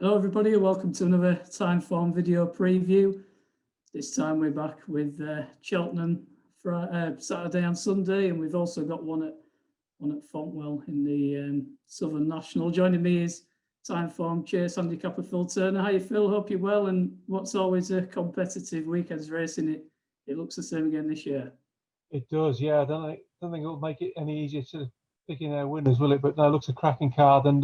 Hello everybody and welcome to another Timeform video preview. This time we're back with Cheltenham for Saturday and Sunday, and we've also got one at Fontwell in the Southern National. Joining me is Timeform Chase Handicapper Phil Turner. How you Phil? Hope you're well, and what's always a competitive weekend's racing, it looks the same again this year. It does, yeah. I don't think it'll make it any easier to picking our winners, will it? But no, it looks a cracking card. And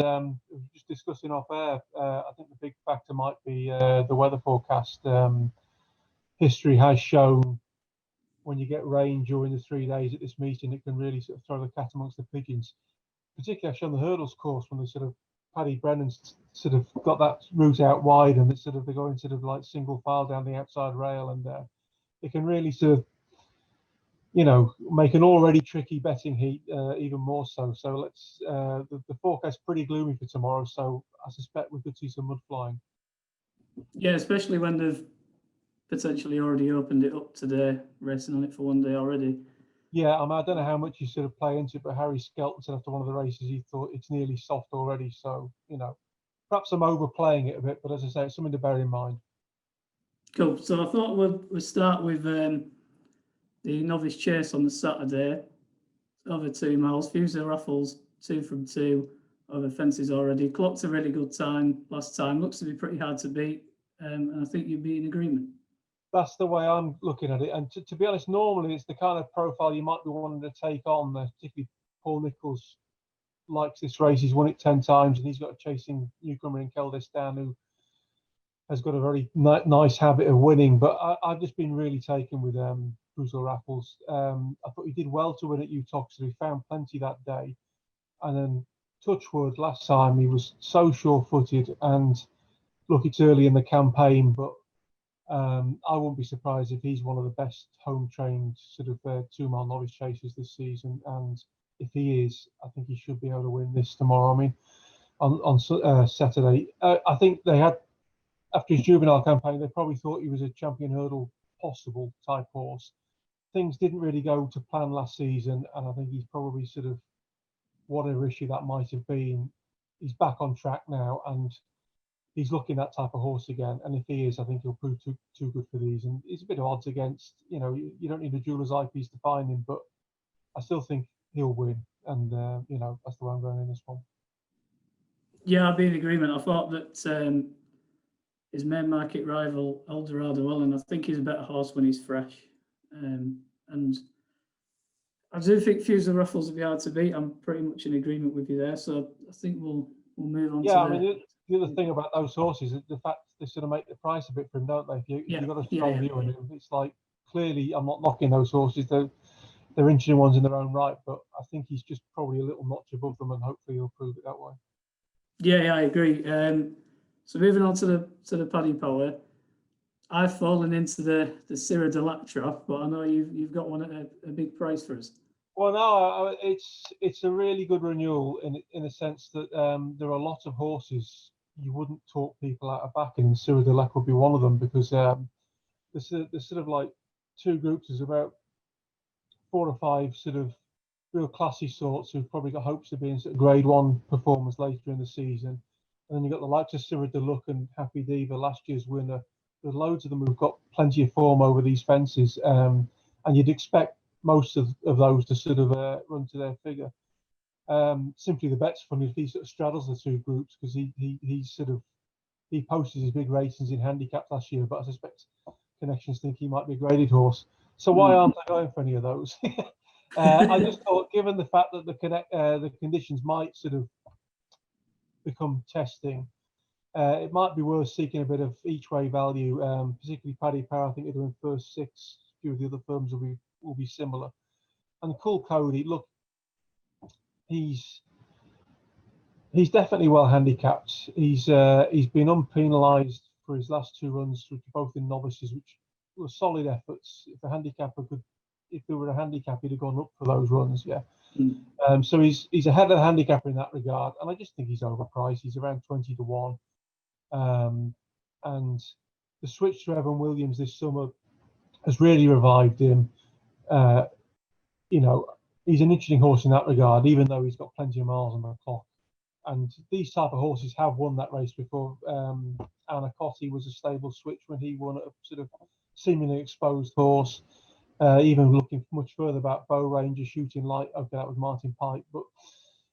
just discussing off air, I think the big factor might be the weather forecast. History has shown when you get rain during the 3 days at this meeting, it can really sort of throw the cat amongst the pigeons. Particularly, I've shown the hurdles course when they sort of Paddy Brennan's sort of got that route out wide, and it's they're going sort of like single file down the outside rail, and it can really sort of make an already tricky betting heat even more so. So let's. The forecast's pretty gloomy for tomorrow, so I suspect we could see some mud flying. Yeah, especially when they've potentially already opened it up today, racing on it for one day already. Yeah, I don't know how much you sort of play into it, but Harry Skelton said after one of the races he thought it's nearly soft already. So perhaps I'm overplaying it a bit, but as I say, it's something to bear in mind. Cool. So I thought we'll start with the Novice Chase on the Saturday, over 2 miles. Fusel Raffles 2 from 2 over fences already. Clocked a really good time last time. Looks to be pretty hard to beat, and I think you'd be in agreement. That's the way I'm looking at it. And to be honest, normally it's the kind of profile you might be wanting to take on. Particularly Paul Nicholls likes this race. He's won it 10 times, and he's got a chasing newcomer in Keldistan who has got a very nice habit of winning. But I've just been really taken with Fusel Raffles. I thought he did well to win at Utoxeter. He found plenty that day. And then Touchwood last time, he was so sure-footed. And look, it's early in the campaign, but I wouldn't be surprised if he's one of the best home-trained sort of 2 mile novice chasers this season. And if he is, I think he should be able to win this tomorrow. I mean, on Saturday, I think they had, after his juvenile campaign, they probably thought he was a champion hurdle possible type horse. Things didn't really go to plan last season, and I think he's probably sort of, whatever issue that might have been, he's back on track now, and he's looking that type of horse again. And if he is, I think he'll prove too good for these. And it's a bit of odds against, you don't need a jeweler's eyepiece to find him, but I still think he'll win. And, that's the way I'm going in this one. Yeah, I'll be in agreement. I thought that his main market rival, Eldorado Ellen, I think he's a better horse when he's fresh. And I do think Fusel Raffles will be hard to beat. I'm pretty much in agreement with you there. So I think we'll move on. Yeah, the other thing about those horses is the fact they sort of make the price a bit for him, don't they? If you've got a strong view on him, it's like, clearly I'm not knocking those horses. They're interesting ones in their own right, but I think he's just probably a little notch above them, and hopefully he'll prove it that way. Yeah, I agree. So moving on to the Paddy Power, I've fallen into the Syrah de Lactra, but I know you've got one at a big price for us. Well, no, it's a really good renewal in a sense that there are a lot of horses you wouldn't talk people out of backing, and Syrah de Lactra would be one of them, because there's sort of like two groups. There's about 4 or 5 sort of real classy sorts who've probably got hopes of being sort of Grade 1 performers later in the season. And then you've got the likes of Syrah de Luc and Happy Diva, last year's winner. There's loads of them who've got plenty of form over these fences. And you'd expect most of those to sort of run to their figure. Simply the bet's funny if he sort of straddles the two groups, because he posted his big ratings in Handicap last year, but I suspect connections think he might be a graded horse. So why aren't I going for any of those? I just thought, given the fact that the conditions might sort of become testing, it might be worth seeking a bit of each way value. Particularly Paddy Power, I think they're doing first 6. A few of the other firms will be similar. And Cool Cody, look, he's definitely well handicapped. He's been unpenalised for his last 2 runs, which are both in novices, which were solid efforts. If there were a handicap, he'd have gone up for those runs. Yeah. So he's ahead of the handicapper in that regard, and I just think he's overpriced. He's around 20 to 1. And the switch to Evan Williams this summer has really revived him. He's an interesting horse in that regard, even though he's got plenty of miles on the clock. And these type of horses have won that race before. Anacotti was a stable switch when he won at a sort of seemingly exposed horse. Even looking much further back, Bow Ranger, Shooting Light. Okay, that was Martin Pike, but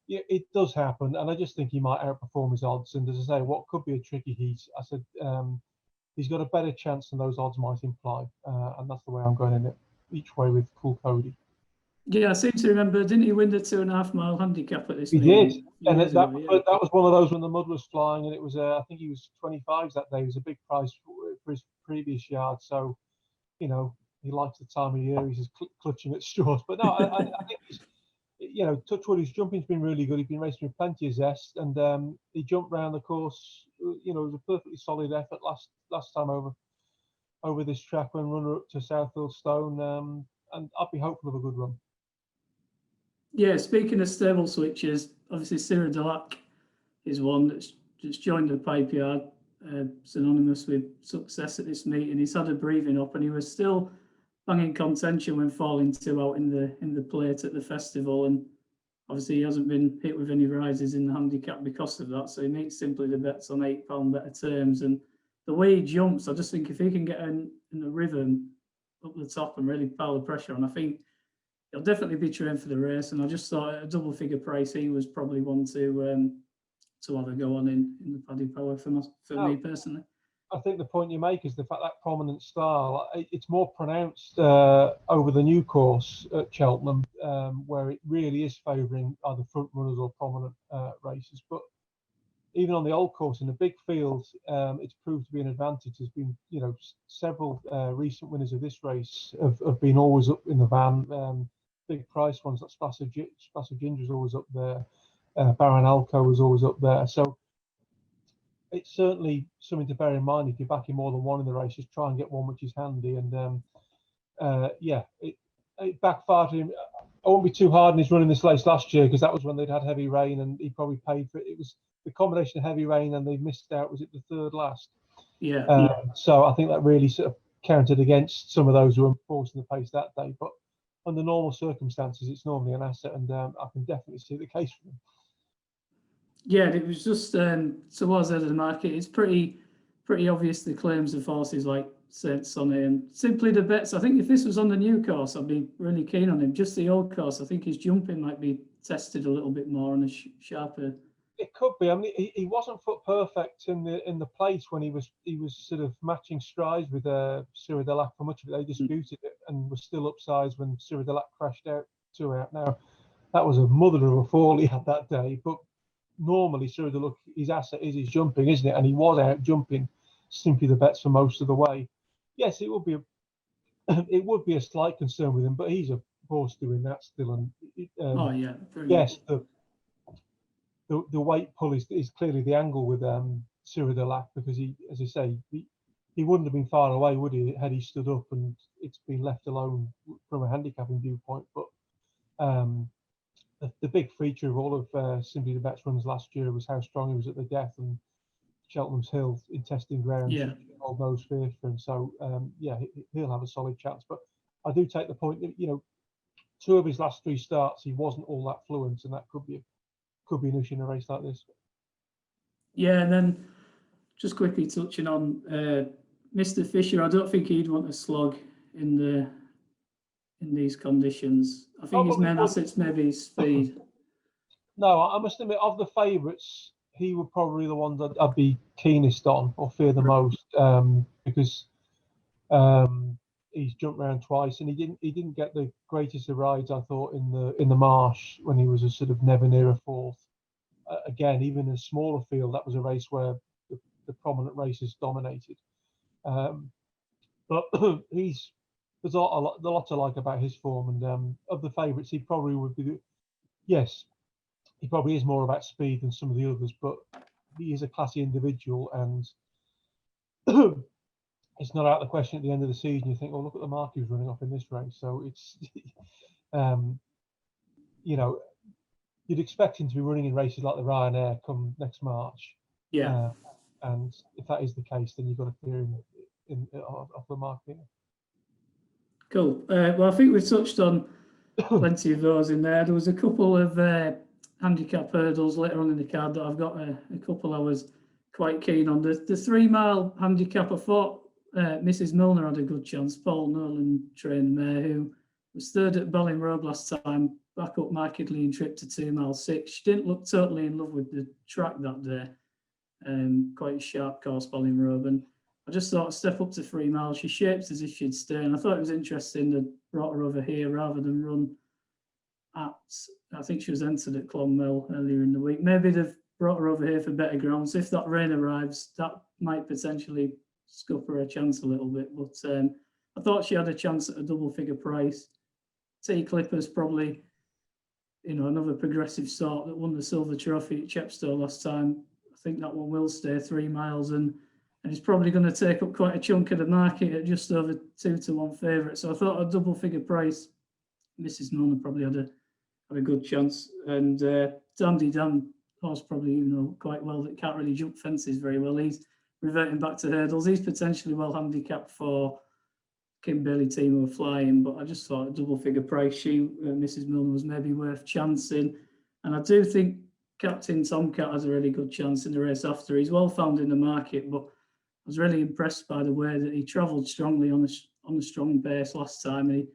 yeah, it does happen, and I just think he might outperform his odds. And as I say, what could be a tricky heat, I said he's got a better chance than those odds might imply, and that's the way I'm going in it each way with Cool Cody. Yeah, I seem to remember, didn't he win the 2.5 mile handicap at this He meeting? did, and that was one of those when the mud was flying, and it was I think he was 25s that day. It was a big price for his previous yard, so you know he likes the time of year. He's just clutching at straws. But no, I think he's, you know, touch wood, his jumping's been really good. He's been racing with plenty of zest, and he jumped round the course. You know, it was a perfectly solid effort last time over this track when runner up to Southfield Stone, and I'd be hopeful of a good run. Yeah, speaking of stable switches, obviously Cyril Delac is one that's just joined the pipe yard, synonymous with success at this meeting. He's had a breathing up, and he was still banging contention when falling 2 out in the plate at the festival. And obviously he hasn't been hit with any rises in the handicap because of that. So he meets Simply the Bets on £8 better terms. And the way he jumps, I just think if he can get in the rhythm up the top and really pile the pressure on, I think he'll definitely be trained for the race. And I just thought at a double figure price, he was probably one to have a go on in the Paddy Power for me personally. I think the point you make is the fact that prominent style, it's more pronounced over the new course at Cheltenham, where it really is favouring either front runners or prominent races. But even on the old course in the big field, it's proved to be an advantage. There's been, you know, several recent winners of this race have been always up in the van. Big price ones, like Splash of Ginger is always up there. Baron Alco was always up there. So it's certainly something to bear in mind if you're backing more than one in the race. Just try and get one which is handy. And yeah, it backfired him. I won't be too hard on his running this race last year because that was when they'd had heavy rain and he probably paid for it. It was the combination of heavy rain and they missed out. Was it the third last? Yeah. So I think that really sort of counted against some of those who were forcing the pace that day. But under normal circumstances, it's normally an asset, and I can definitely see the case for them. Yeah, it was just towards the end of the market. It's pretty obvious the claims of horses like Saint Sonny and Simply the Bets. I think if this was on the new course, I'd be really keen on him. Just the old course, I think his jumping might be tested a little bit more on a sharper. It could be. I mean, he wasn't foot perfect in the place when he was sort of matching strides with Cyril Delac for much of it. They disputed it and was still upsized when Cyril Delac crashed out 2 out. Now that was a mother of a fall he had that day, but normally Cyril Delac, his asset is his jumping, isn't it? And he was out jumping Simply the Bets for most of the way. Yes, it would be a slight concern with him, but he's a horse doing that still. And Oh yeah, yes, the weight pull is clearly the angle with Cyril Delac, because he, as I say, he wouldn't have been far away, would he, had he stood up and it's been left alone from a handicapping viewpoint. But the big feature of all of Simply the Bet's runs last year was how strong he was at the death and Cheltenham's Hill in testing ground. Yeah. Old nose fear for him. So yeah, he'll have a solid chance. But I do take the point that, you know, 2 of his last 3 starts he wasn't all that fluent, and that could be an issue in a race like this. Yeah, and then just quickly touching on Mr. Fisher, I don't think he'd want a slog in these conditions. I think his main assets maybe speed. No, I must admit, of the favourites, he would probably the one that I'd be keenest on or fear the most, because he's jumped around twice and he didn't get the greatest of rides, I thought, in the Marsh when he was a sort of never near a fourth. Again, even in a smaller field, that was a race where the prominent races dominated. But there's a lot to like about his form, and of the favourites, he probably would be. Yes, he probably is more about speed than some of the others, but he is a classy individual, and it's not out of the question at the end of the season. You think, oh, look at the mark he was running off in this race. So it's, you know, you'd expect him to be running in races like the Ryanair come next March. Yeah. And if that is the case, then you've got to fear him off the mark here. Cool. Well, I think we've touched on plenty of those in there. There was a couple of handicap hurdles later on in the card that I've got a couple I was quite keen on. The 3 mile handicap, I thought Mrs. Milner had a good chance. Paul Nolan trained mare who was third at Ballinrobe last time, back up markedly in trip to 2 mile 6. She didn't look totally in love with the track that day. Quite a sharp course, Ballinrobe, and I just thought a step up to 3 miles. She shaped as if she'd stay, and I thought it was interesting that brought her over here rather than run at. I think she was entered at Clonmel earlier in the week. Maybe they've brought her over here for better grounds. If that rain arrives, that might potentially scupper her chance a little bit. But I thought she had a chance at a double figure price. T Clippers probably, another progressive sort that won the silver trophy at Chepstow last time. I think that one will stay 3 miles and it's probably going to take up quite a chunk of the market at just over 2-1 favourite. So I thought a double figure price, Mrs. Milner probably had a good chance. And Dandy Dan horse probably quite well that can't really jump fences very well. He's reverting back to hurdles. He's potentially well handicapped for Kim Bailey team who are flying, but I just thought a double figure price. Mrs. Milner was maybe worth chancing. And I do think Captain Tomcat has a really good chance in the race after. He's well found in the market, but I was really impressed by the way that he travelled strongly on a strong pace last time. He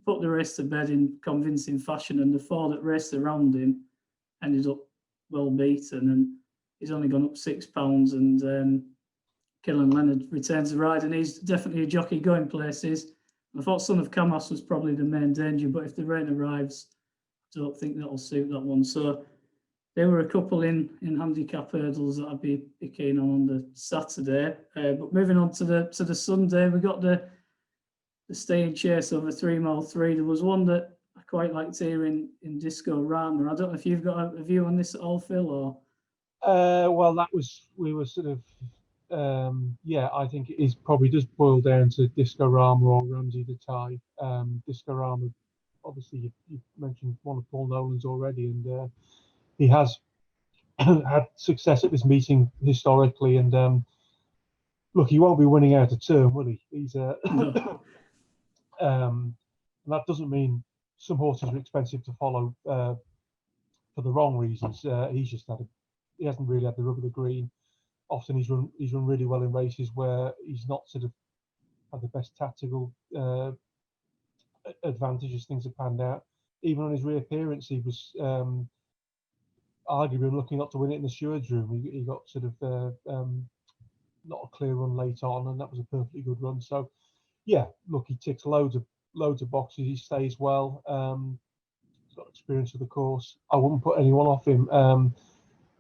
put the race to bed in convincing fashion, and the 4 that raced around him ended up well beaten. And he's only gone up £6. And Kieran Leonard retains the ride, and he's definitely a jockey going places. I thought Son of Camas was probably the main danger, but if the rain arrives, I don't think that'll suit that one. So there were a couple in handicap hurdles that I'd be keen on the Saturday. But moving on to the Sunday, we got the staying chase over 3 mile 3. There was one that I quite liked here in Disco Rama. I don't know if you've got a view on this at all, Phil, or? Well, we were sort of, I think it is probably just boiled down to Disco Rama or Ramsey the Tie. Disco Rama, obviously, you mentioned one of Paul Nolan's already, and he has had success at this meeting historically. And look, he won't be winning out of turn, will he? He's No. that doesn't mean some horses are expensive to follow for the wrong reasons. He hasn't really had the rub of the green. Often he's run really well in races where he's not sort of had the best tactical advantages. Things have panned out. Even on his reappearance, he was arguably looking not to win it in the steward's room. He got sort of not a clear run late on, and that was a perfectly good run. So yeah, look, he ticks loads of boxes. He stays well. He's got experience of the course. I wouldn't put anyone off him.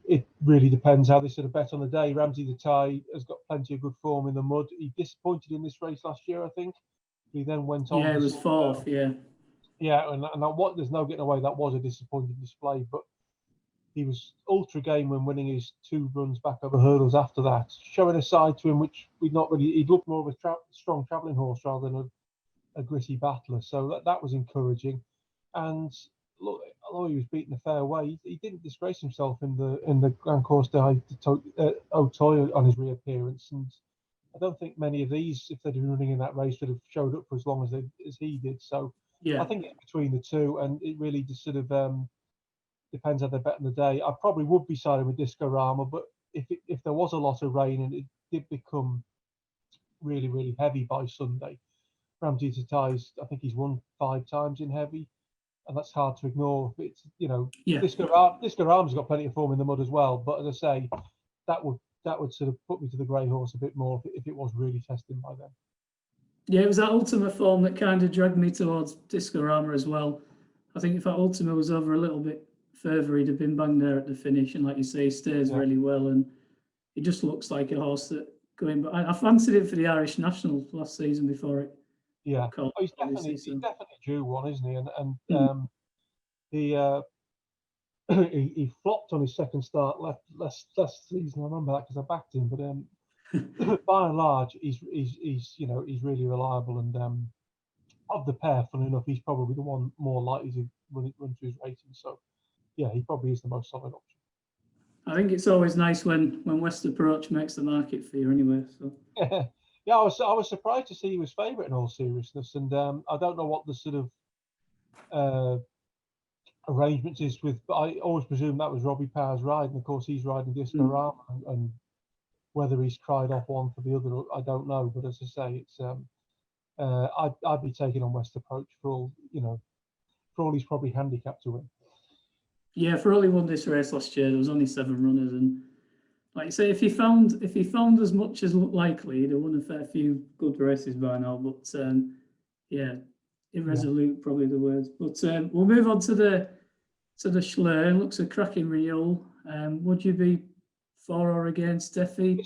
It really depends how they sort of bet on the day. Ramsey the Tie has got plenty of good form in the mud. He disappointed in this race last year, I think. He then went on. Yeah, it was 4th. Yeah, and what there's no getting away. That was a disappointing display, but he was ultra game when winning his 2 runs back over hurdles after that, showing a side to him which he'd looked more of a strong travelling horse rather than a gritty battler. So that was encouraging. And look, although he was beaten a fair way, he didn't disgrace himself in the Grand Course d'Auteuil on his reappearance. And I don't think many of these, if they'd been running in that race, would have showed up for as long as he did. So yeah, I think it's between the two, and it really just sort of depends how they bet on the day. I probably would be siding with Disco Rama, but if there was a lot of rain and it did become really, really heavy by Sunday, Ramsey to Ties, I think he's won 5 times in heavy, and that's hard to ignore. It's Disco Rama's got plenty of form in the mud as well, but as I say, that would sort of put me to the grey horse a bit more if it was really testing by then. Yeah, it was that Ultima form that kind of dragged me towards Disco Rama as well. I think if that Ultima was over a little bit further, he'd have been bang there at the finish, and like you say, he stays really well, and he just looks like a horse that going. But I fancied him for the Irish National last season before it. Yeah, he's definitely due one, isn't he? And he flopped on his second start last season. I remember that because I backed him. But by and large, he's really reliable. And of the pair, funny enough, he's probably the one more likely to run through his rating. So yeah, he probably is the most solid option. I think it's always nice when West Approach makes the market for you anyway. So yeah, I was surprised to see he was favourite in all seriousness, and I don't know what the sort of arrangements is with. But I always presume that was Robbie Power's ride, and of course he's riding Discorama, and whether he's cried off one for the other, I don't know. But as I say, it's I'd be taking on West Approach for all for all he's probably handicapped to win. Yeah, for all he won this race last year, there was only 7 runners, and like you say, if he found as much as looked likely, he'd have won a fair few good races by now. But yeah, irresolute probably the words. But we'll move on to the Schler. Looks a cracking renewal. Would you be for or against Steffi?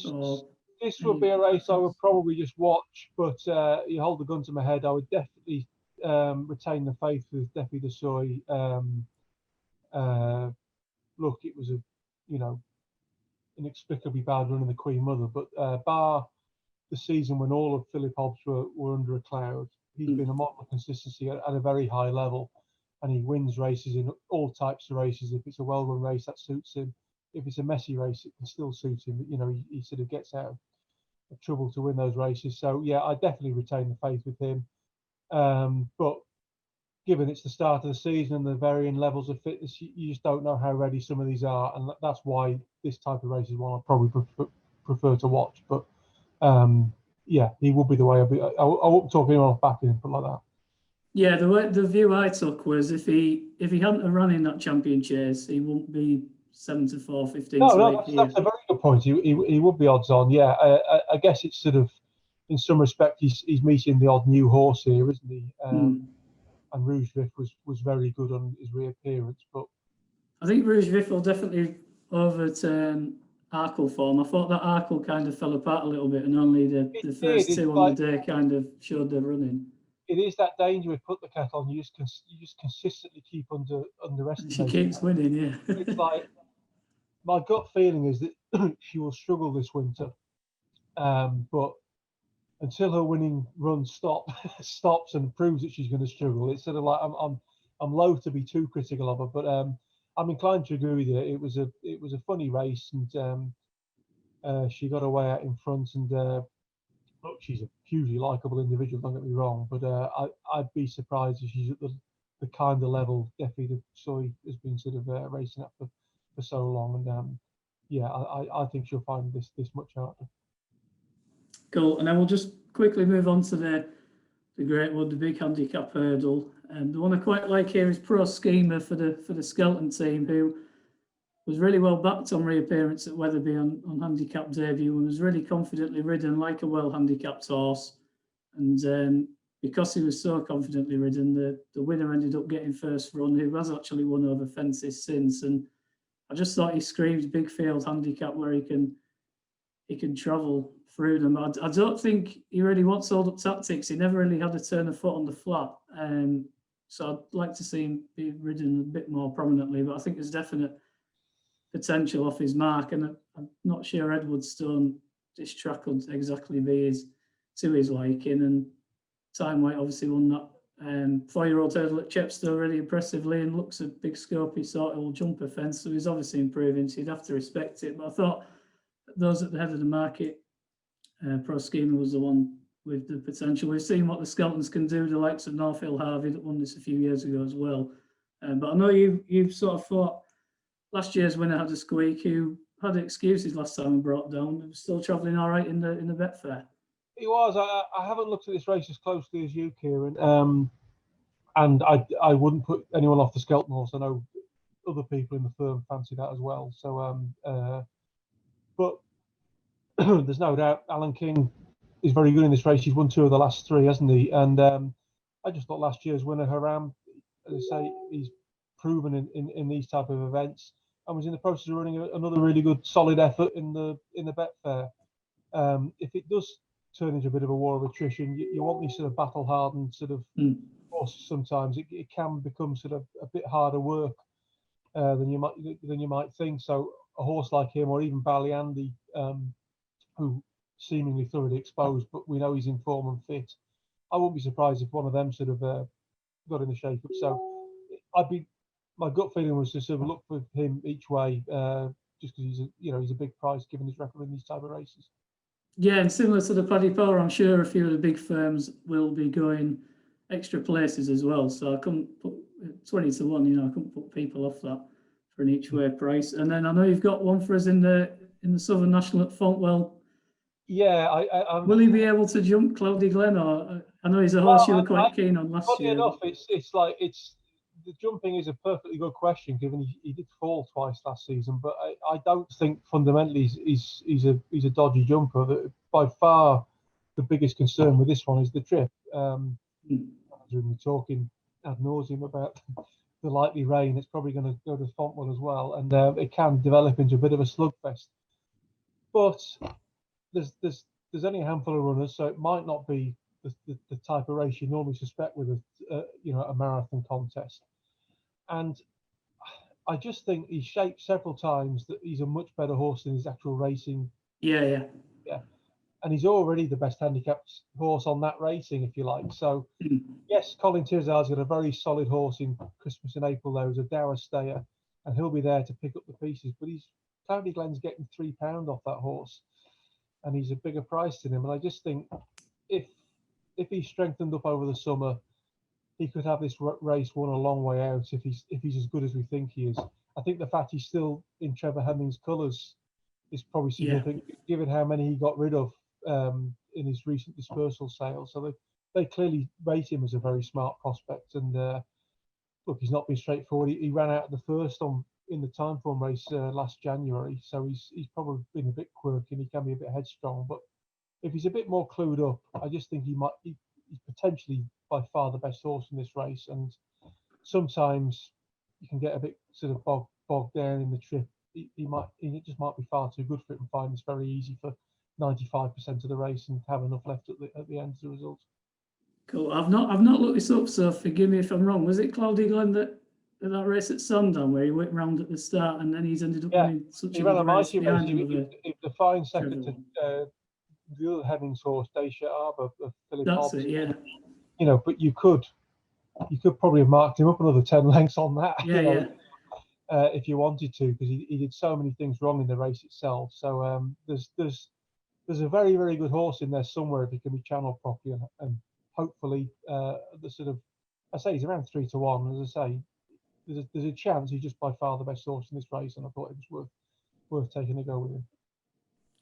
This would be a race I would probably just watch, but you hold the gun to my head. I would definitely retain the faith with Defi de Soy. Look, it was a inexplicably bad run of the Queen Mother, but bar the season when all of Philip Hobbs were under a cloud, he's been a model of consistency at a very high level, and he wins races in all types of races. If it's a well-run race, that suits him. If it's a messy race, it can still suit him. He sort of gets out of trouble to win those races. So yeah, I definitely retain the faith with him. But given it's the start of the season and the varying levels of fitness, you just don't know how ready some of these are, and that's why this type of race is one I probably prefer to watch. But yeah, he would be the way. I won't talk anyone off back in, but like that. Yeah, the view I took was if he hadn't run in that champion chase, he wouldn't be 7-4, 15 No, that's a very good point. He would be odds on. Yeah, I guess it's sort of, in some respect, he's meeting the odd new horse here, isn't he? And Rouge Vif was very good on his reappearance, but I think Rouge Vif will definitely overturn Arkle form. I thought that Arkle kind of fell apart a little bit, and only the first two on the day kind of showed their running. It is that danger with Put the Kettle on. You just consistently keep underestimating. She keeps winning, yeah. It's like, my gut feeling is that she will struggle this winter, but until her winning run stops and proves that she's going to struggle, it's sort of like I'm loath to be too critical of her, but I'm inclined to agree with you. It was a funny race, and she got away out in front, and look, she's a hugely likable individual. Don't get me wrong, but I'd be surprised if she's at the kind of level Defi de Soy has been sort of racing at for so long, and yeah, I think she'll find this much harder. Cool, and then we'll just quickly move on to the Greatwood, the big handicap hurdle. And the one I quite like here is Pro Schemer for the Skelton team, who was really well backed on reappearance at Wetherby on handicap debut, and was really confidently ridden like a well handicapped horse. And because he was so confidently ridden, the winner ended up getting first run, who has actually won over fences since. And I just thought he screamed big field handicap where he can travel through them. I don't think he really wants hold up tactics. He never really had to turn a foot on the flat. So I'd like to see him be ridden a bit more prominently, but I think there's definite potential off his mark, and I'm not sure Edwardstone this track would exactly be to his liking. And Time White obviously won that 4-year-old hurdle at Chepstow really impressively, and looks a big scopy sort of jumper fence, so he's obviously improving, so you'd have to respect it. But I thought those at the head of the market, Pro Schemer was the one with the potential. We've seen what the Skeltons can do, the likes of North Hill Harvey that won this a few years ago as well. But I know you've sort of thought last year's winner had a squeak, who had excuses last time and brought down. He was still travelling all right in the Betfair. He was. I haven't looked at this race as closely as you, Kieran, and I wouldn't put anyone off the Skelton horse. I know other people in the firm fancy that as well. So, but there's no doubt Alan King is very good in this race. He's won 2 of the last 3, hasn't he? And I just thought last year's winner, Haram, as I say, he's proven in these type of events, and was in the process of running another really good, solid effort in the Betfair. If it does turn into a bit of a war of attrition, you want these sort of battle-hardened sort of horses. Sometimes it can become sort of a bit harder work than you might think. So a horse like him, or even Baliandi, who seemingly thoroughly exposed, but we know he's in form and fit, I wouldn't be surprised if one of them sort of got in the shake-up. So my gut feeling was to sort of look for him each way, just because he's a big price given his record in these type of races. Yeah, and similar to the Paddy Power, I'm sure a few of the big firms will be going extra places as well. So I couldn't put 20 to 1. You know, I couldn't put people off that for an each way price. And then I know you've got one for us in the Southern National at Fontwell. Yeah, Will he be able to jump Cloudy Glen? Or I know he's a horse you were quite keen on last funny year. enough, the jumping is a perfectly good question, given he did fall twice last season. But I don't think fundamentally he's a dodgy jumper. By far, the biggest concern with this one is the trip. We're talking ad nauseum about the likely rain. It's probably going to go to Fontwell as well, and it can develop into a bit of a slugfest. But there's only a handful of runners, so it might not be the type of race you normally suspect with a marathon contest. And I just think he's shaped several times that he's a much better horse than his actual racing. Yeah. And he's already the best handicapped horse on that racing, if you like. So yes, Colin Tirzard's got a very solid horse in Christmas in April. There was a Dower Stayer, and he'll be there to pick up the pieces. But Cloudy Glen's getting £3 off that horse, and he's a bigger price than him. And I just think if he's strengthened up over the summer, he could have this race won a long way out if he's as good as we think he is. I think the fact he's still in Trevor Hemming's colours is probably significant, given how many he got rid of in his recent dispersal sale. So they clearly rate him as a very smart prospect. And look, he's not been straightforward. He ran out of the first in the Timeform race last January, so he's probably been a bit quirky and he can be a bit headstrong. But if he's a bit more clued up, I just think he's potentially by far the best horse in this race. And sometimes you can get a bit sort of bogged down in the trip. He just might be far too good for it and find it's very easy for 95% of the race and have enough left at the end as a result. Cool. I've not looked this up, so forgive me if I'm wrong. Was it Cloudy Glen that race at Sandown where he went round at the start and then he's ended up winning such a good race behind him? He was a fine second to the other Hemmings horse, Dacia Arbor of Philip That's Hobbs. it, yeah. You know, but you could probably have marked him up another 10 lengths on that. If you wanted to, because he did so many things wrong in the race itself. So there's a very, very good horse in there somewhere if he can be channeled properly, and hopefully the sort of, I say he's around 3 to 1. As I say, there's a chance he's just by far the best horse in this race, and I thought it was worth taking a go with him.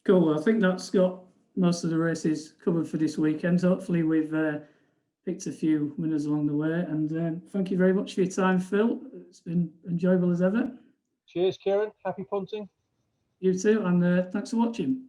Cool. Well, I think that's got most of the races covered for this weekend. Hopefully we've picked a few winners along the way, and thank you very much for your time, Phil. It's been enjoyable as ever. Cheers, Kieran. Happy punting. You too, and thanks for watching.